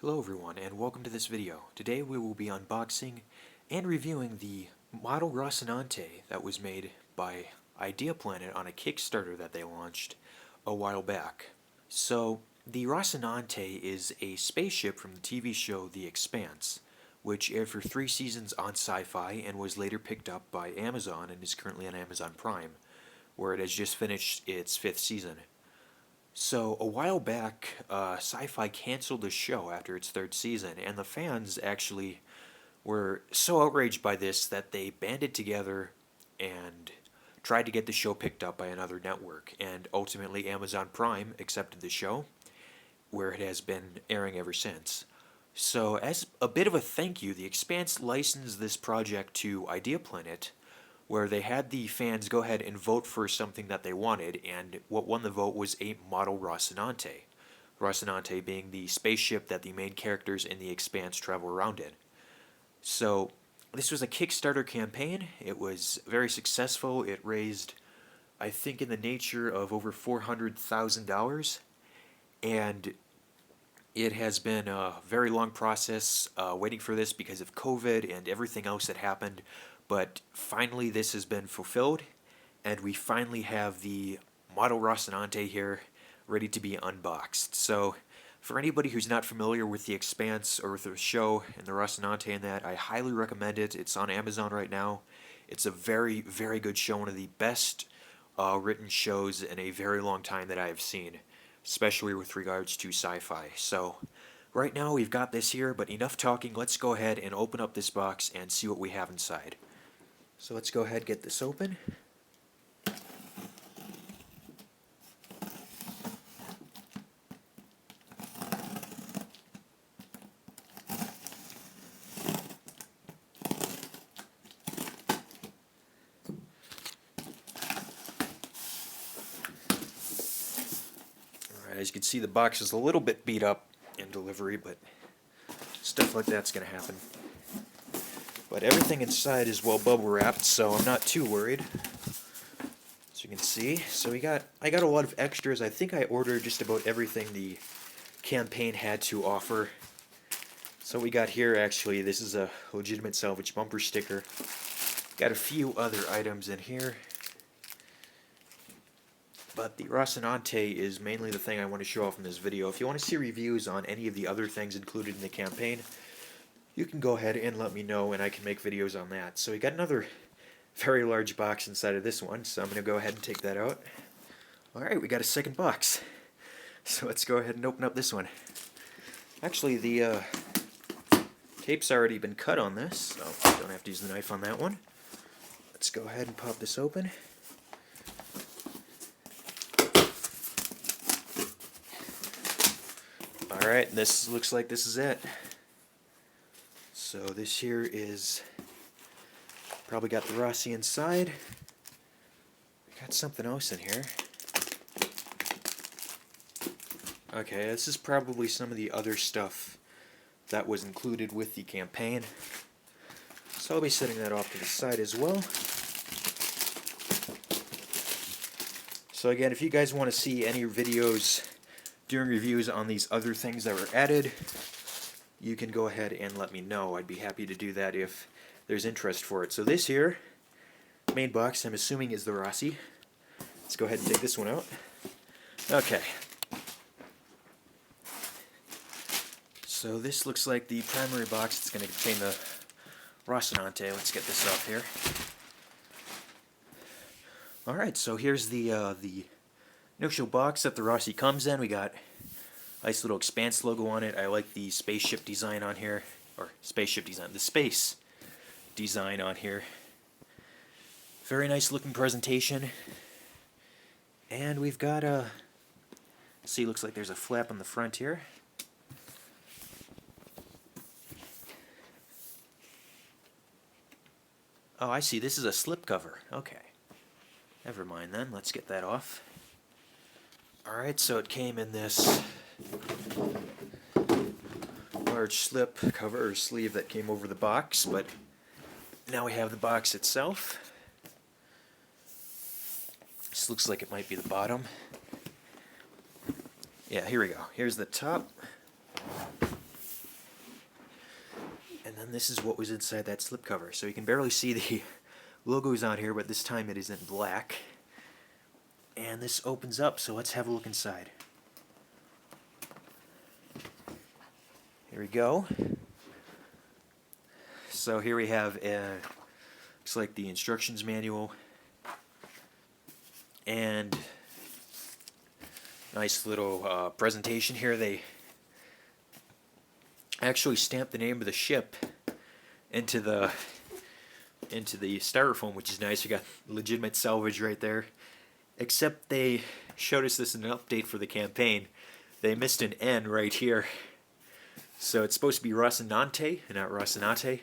Hello everyone and welcome to this video. Today we will be unboxing and reviewing the model Rocinante that was made by Idea Planet on a Kickstarter that they launched a while back. So the Rocinante is a spaceship from the TV show The Expanse, which aired for 3 seasons on Sci-Fi and was later picked up by Amazon and is currently on Amazon Prime, where it has just finished its 5th season. So, a while back, Sci-Fi canceled the show after its 3rd season, and the fans actually were so outraged by this that they banded together and tried to get the show picked up by another network, and ultimately Amazon Prime accepted the show, where it has been airing ever since. So, as a bit of a thank you, The Expanse licensed this project to Idea Planet, where they had the fans go ahead and vote for something that they wanted, and what won the vote was a model Rocinante. Rocinante being the spaceship that the main characters in The Expanse travel around in. So, this was a Kickstarter campaign. It was very successful. It raised, I think, in the nature of over $400,000, and it has been a very long process waiting for this because of COVID and everything else that happened. But finally this has been fulfilled, and we finally have the model Rocinante here ready to be unboxed. So for anybody who's not familiar with The Expanse or with the show and the Rocinante and that, I highly recommend it. It's on Amazon right now. It's a very, very good show, one of the best written shows in a very long time that I have seen, especially with regards to sci-fi. So right now we've got this here, but enough talking. Let's go ahead and open up this box and see what we have inside. So let's go ahead and get this open. Alright, as you can see, the box is a little bit beat up in delivery, but stuff like that's going to happen. But everything inside is well bubble wrapped, so I'm not too worried. As you can see, so I got a lot of extras. I think I ordered just about everything the campaign had to offer. So we got here, actually, this is a legitimate salvage bumper sticker. Got a few other items in here. But the Rocinante is mainly the thing I want to show off in this video. If you want to see reviews on any of the other things included in the campaign, you can go ahead and let me know, and I can make videos on that. So we got another very large box inside of this one, so I'm going to go ahead and take that out. Alright, we got a second box. So let's go ahead and open up this one. Actually, the tape's already been cut on this, so I don't have to use the knife on that one. Let's go ahead and pop this open. Alright, this looks like this is it. So this here is, probably got the Rossi inside. Got something else in here. Okay, this is probably some of the other stuff that was included with the campaign. So I'll be setting that off to the side as well. So again, if you guys want to see any videos doing reviews on these other things that were added, you can go ahead and let me know. I'd be happy to do that if there's interest for it. So this here, main box, I'm assuming is the Rossi. Let's go ahead and take this one out. Okay. So this looks like the primary box. It's going to contain the Rocinante. Let's get this off here. Alright, so here's the initial box that the Rossi comes in. We got nice little Expanse logo on it. I like the spaceship design on here, or spaceship design, the space design on here. Very nice looking presentation. And we've got a, see, looks like there's a flap on the front here. Oh, I see, this is a slipcover. Okay. Never mind then, let's get that off. Alright, so it came in this large slip cover or sleeve that came over the box, but now we have the box itself. This looks like it might be the bottom. Yeah, here we go. Here's the top. And then this is what was inside that slipcover. So you can barely see the logos on here, but this time it is in black. And this opens up, so let's have a look inside. Here we go. So here we have looks like the instructions manual and nice little presentation here. They actually stamped the name of the ship into the styrofoam, which is nice. You got legitimate salvage right there. Except they showed us this in an update for the campaign. They missed an N right here. So it's supposed to be Rocinante and not Rocinante.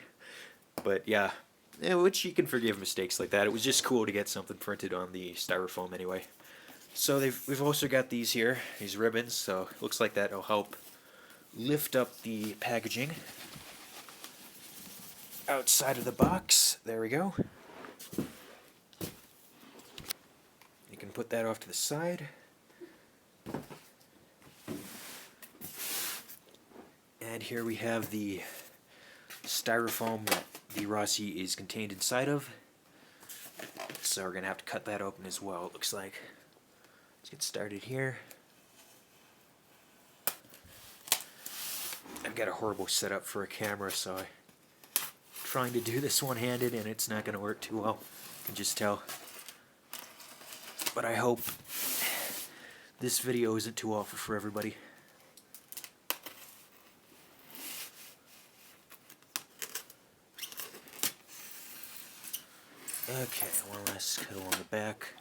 But yeah, which you can forgive mistakes like that. It was just cool to get something printed on the styrofoam anyway. So we've also got these here, these ribbons. So it looks like that will help lift up the packaging outside of the box. There we go. You can put that off to the side. And here we have the styrofoam that the Rossi is contained inside of. So we're going to have to cut that open as well, it looks like. Let's get started here. I've got a horrible setup for a camera, so I'm trying to do this one-handed and it's not going to work too well. You can just tell. But I hope this video isn't too awful for everybody. Okay, one last cut along the back.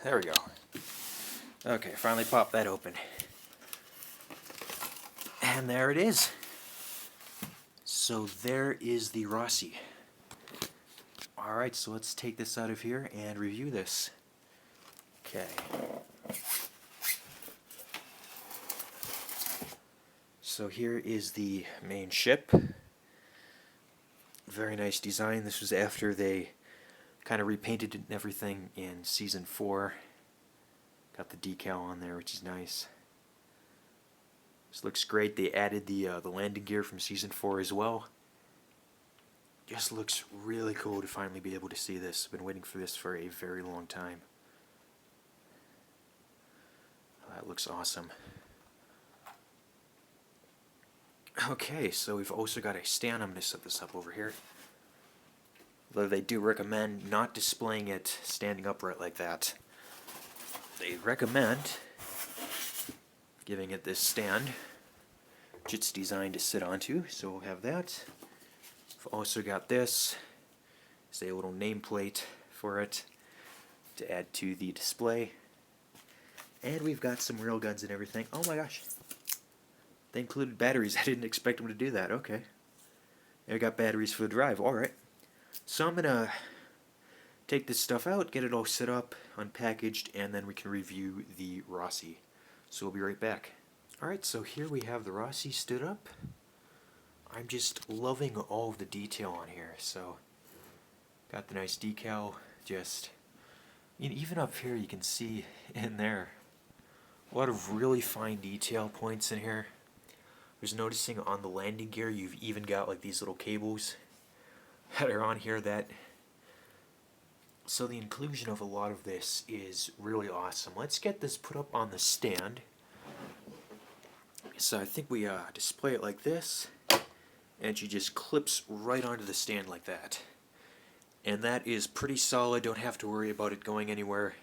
There we go. Okay, finally popped that open. And there it is. So there is the Rossi. Alright, so let's take this out of here and review this. Okay. So here is the main ship. Very nice design. This was after they kind of repainted it and everything in Season 4. Got the decal on there, which is nice. This looks great. They added the landing gear from Season 4 as well. Just looks really cool to finally be able to see this. I've been waiting for this for a very long time. That looks awesome. Okay, so we've also got a stand. I'm going to set this up over here. Though they do recommend not displaying it standing upright like that. They recommend giving it this stand, which it's designed to sit onto, so we'll have that. We've also got this. It's a little nameplate for it to add to the display. And we've got some rail guns and everything. Oh my gosh. They included batteries. I didn't expect them to do that. Okay. I got batteries for the drive. Alright. So I'm going to take this stuff out, get it all set up, unpackaged, and then we can review the Rossi. So we'll be right back. Alright, so here we have the Rossi stood up. I'm just loving all of the detail on here. So, got the nice decal. Just, even up here you can see in there a lot of really fine detail points in here. I was noticing on the landing gear you've even got like these little cables that are on here that... So the inclusion of a lot of this is really awesome. Let's get this put up on the stand. So I think we display it like this, and she just clips right onto the stand like that. And that is pretty solid. Don't have to worry about it going anywhere,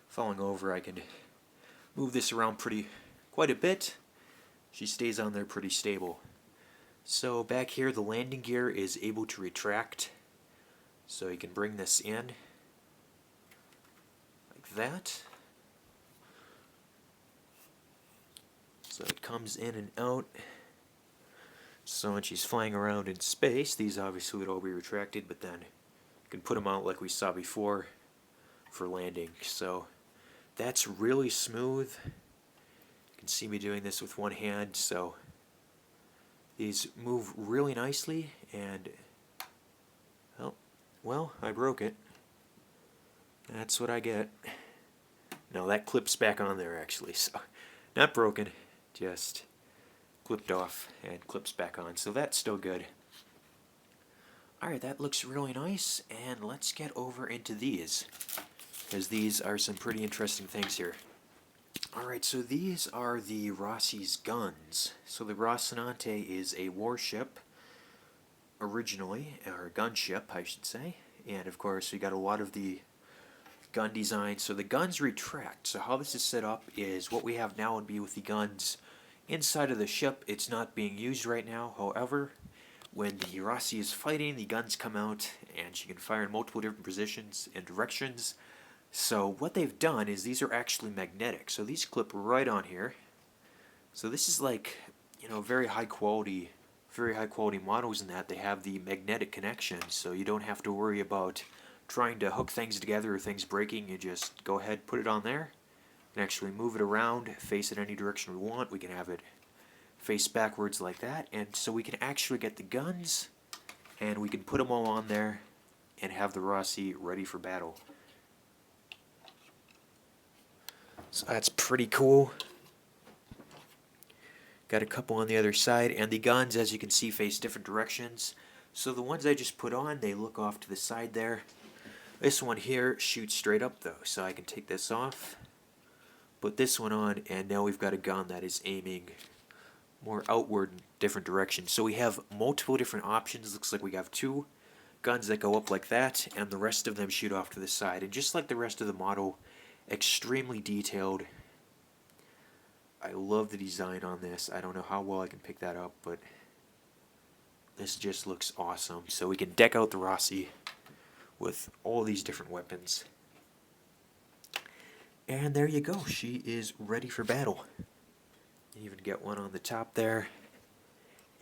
falling over. I can move this around quite a bit. She stays on there pretty stable. So back here the landing gear is able to retract. So you can bring this in like that. So it comes in and out. So when she's flying around in space, these obviously would all be retracted, but then you can put them out like we saw before for landing. So that's really smooth. You can see me doing this with one hand, so these move really nicely, and well, I broke it. That's what I get. No, that clips back on there actually, so Not broken, just clipped off and clips back on, so that's still good. Alright, that looks really nice, and let's get over into these, because these are some pretty interesting things here. Alright, so these are the Rossi's guns. So the Rocinante is a warship, originally, or a gunship, I should say. And of course, we got a lot of the gun design. So the guns retract. So how this is set up is what we have now would be with the guns inside of the ship. It's not being used right now. However, when the Rossi is fighting, the guns come out, and she can fire in multiple different positions and directions. So what they've done is these are actually magnetic. So these clip right on here. So this is like, you know, very high quality models in that they have the magnetic connection. So you don't have to worry about trying to hook things together or things breaking. You just go ahead, put it on there. You can actually move it around, face it any direction we want. We can have it face backwards like that. And so we can actually get the guns, and we can put them all on there and have the Rossi ready for battle. So that's pretty cool. Got a couple on the other side, and the guns, as you can see, face different directions. So the ones I just put on, they look off to the side there. This one here shoots straight up though, so I can take this off, put this one on, and now we've got a gun that is aiming more outward in different directions. So we have multiple different options. Looks like we have two guns that go up like that, and the rest of them shoot off to the side. And just like the rest of the model, extremely detailed. I love the design on this. I don't know how well I can pick that up, but this just looks awesome. So we can deck out the Rossi with all these different weapons. And there you go. She is ready for battle. You even get one on the top there,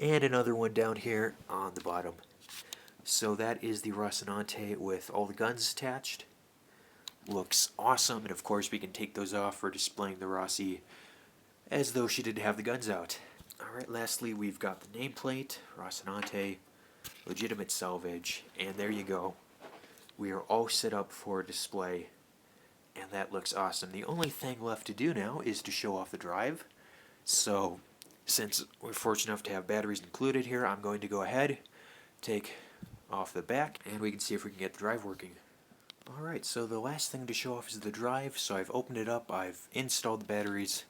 and another one down here on the bottom. So that is the Rocinante with all the guns attached. Looks awesome, and of course we can take those off for displaying the Rossi as though she didn't have the guns out. Alright, lastly we've got the nameplate, Rocinante, legitimate salvage, and there you go. We are all set up for display, and that looks awesome. The only thing left to do now is to show off the drive. So, since we're fortunate enough to have batteries included here, I'm going to go ahead, take off the back, and we can see if we can get the drive working. Alright, so the last thing to show off is the drive. So I've opened it up, I've installed the batteries,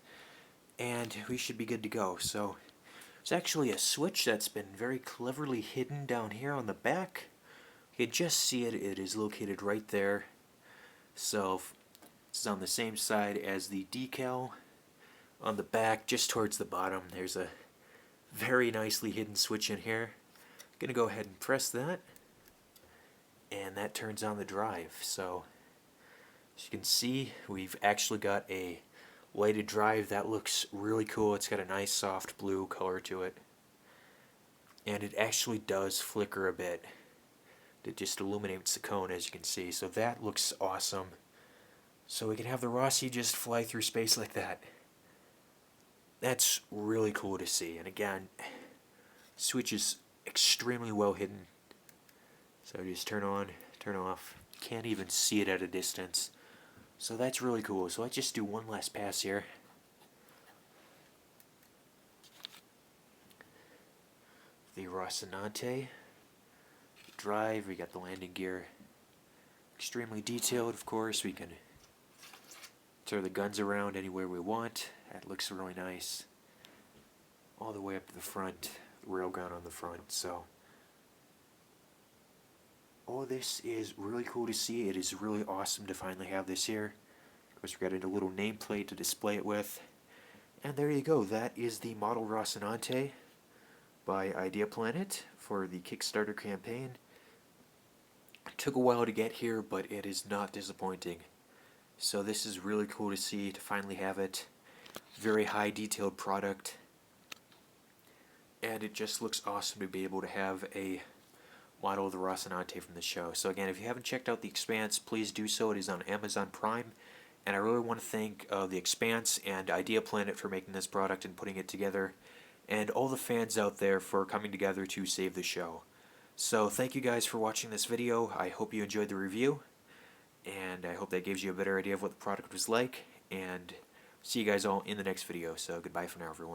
and we should be good to go. So it's actually a switch that's been very cleverly hidden down here on the back. You can just see it, it is located right there. So it's on the same side as the decal. On the back, just towards the bottom, there's a very nicely hidden switch in here. I'm going to go ahead and press that, and that turns on the drive. So as you can see, we've actually got a lighted drive that looks really cool. It's got a nice soft blue color to it, and it actually does flicker a bit. It just illuminates the cone, as you can see. So that looks awesome. So we can have the Rossi just fly through space like that. That's really cool to see. And again, switch is extremely well hidden. So just turn on, turn off. Can't even see it at a distance. So that's really cool. So let's just do one last pass here. The Rocinante. Drive, we got the landing gear. Extremely detailed, of course. We can turn the guns around anywhere we want. That looks really nice. All the way up to the front, railgun on the front. So all this is really cool to see. It is really awesome to finally have this here. Of course, we got a little nameplate to display it with. And there you go. That is the model Rocinante by Idea Planet for the Kickstarter campaign. It took a while to get here, but it is not disappointing. So this is really cool to see, to finally have it. Very high detailed product. And it just looks awesome to be able to have a model of the Rocinante from the show. So again, if you haven't checked out The Expanse, please do so. It is on Amazon Prime. And I really want to thank The Expanse and Idea Planet for making this product and putting it together. And all the fans out there for coming together to save the show. So thank you guys for watching this video. I hope you enjoyed the review. And I hope that gives you a better idea of what the product was like. And see you guys all in the next video, so goodbye for now, everyone.